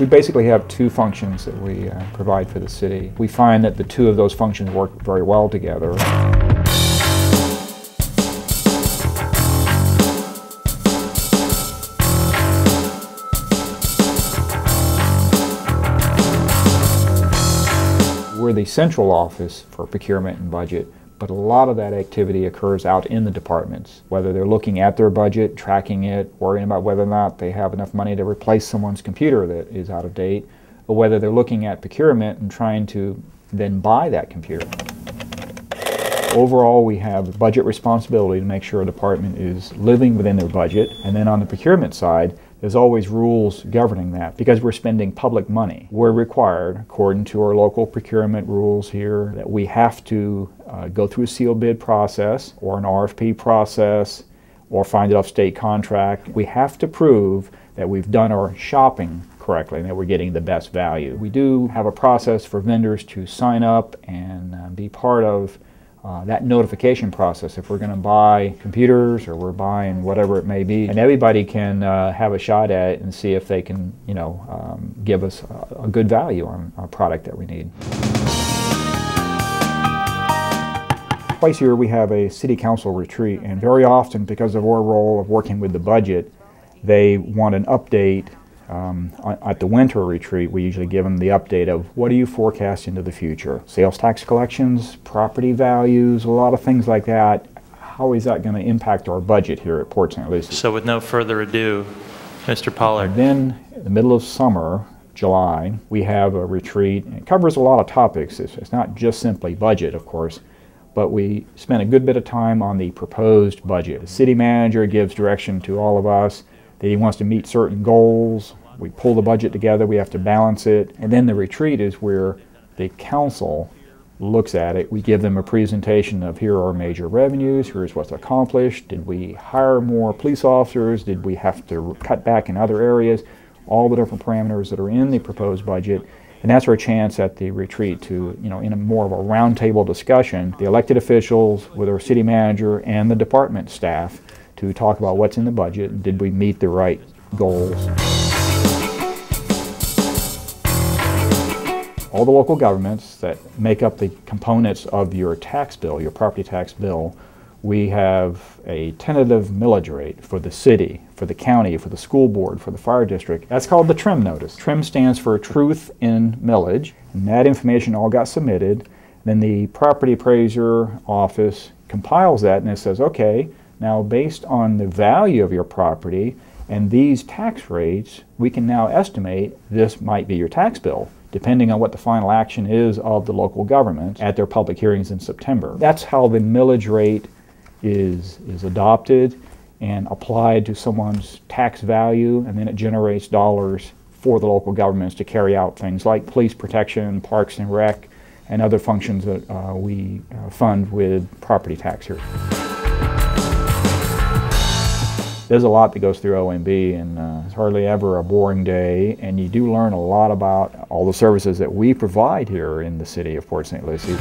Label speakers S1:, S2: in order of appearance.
S1: We basically have two functions that we provide for the city. We find that the two of those functions work very well together. We're the central office for procurement and budget, but a lot of that activity occurs out in the departments, whether they're looking at their budget, tracking it, worrying about whether or not they have enough money to replace someone's computer that is out of date, or whether they're looking at procurement and trying to then buy that computer. Overall, we have budget responsibility to make sure a department is living within their budget, and then on the procurement side, there's always rules governing that. Because we're spending public money, we're required, according to our local procurement rules here, that we have to go through a sealed bid process or an RFP process or find it off state contract. We have to prove that we've done our shopping correctly and that we're getting the best value. We do have a process for vendors to sign up and be part of that notification process if we're going to buy computers or we're buying whatever it may be, and everybody can have a shot at it and see if they can, give us a good value on a product that we need. Twice a year we have a city council retreat, and very often, because of our role of working with the budget, they want an update. At the winter retreat, we usually give them the update of what do you forecast into the future. Sales tax collections, property values, a lot of things like that. How is that going to impact our budget here at Port St. Lucie?
S2: So with no further ado, Mr. Pollard.
S1: And then in the middle of summer, July, we have a retreat. It covers a lot of topics. It's not just simply budget, of course, but we spend a good bit of time on the proposed budget. The city manager gives direction to all of us that he wants to meet certain goals. We pull the budget together, we have to balance it, and then the retreat is where the council looks at it. We give them a presentation of here are our major revenues, here's what's accomplished, did we hire more police officers, did we have to cut back in other areas, all the different parameters that are in the proposed budget. And that's our chance at the retreat to, in a more of a roundtable discussion, the elected officials with our city manager and the department staff to talk about what's in the budget and did we meet the right goals. All the local governments that make up the components of your tax bill, your property tax bill, we have a tentative millage rate for the city, for the county, for the school board, for the fire district. That's called the TRIM notice. TRIM stands for Truth in Millage, and that information all got submitted. Then the property appraiser office compiles that and it says, okay, now based on the value of your property and these tax rates, we can now estimate this might be your tax bill, depending on what the final action is of the local government at their public hearings in September. That's how the millage rate is adopted and applied to someone's tax value, and then it generates dollars for the local governments to carry out things like police protection, parks and rec, and other functions that we fund with property tax here. There's a lot that goes through OMB, and it's hardly ever a boring day, and you do learn a lot about all the services that we provide here in the city of Port St. Lucie.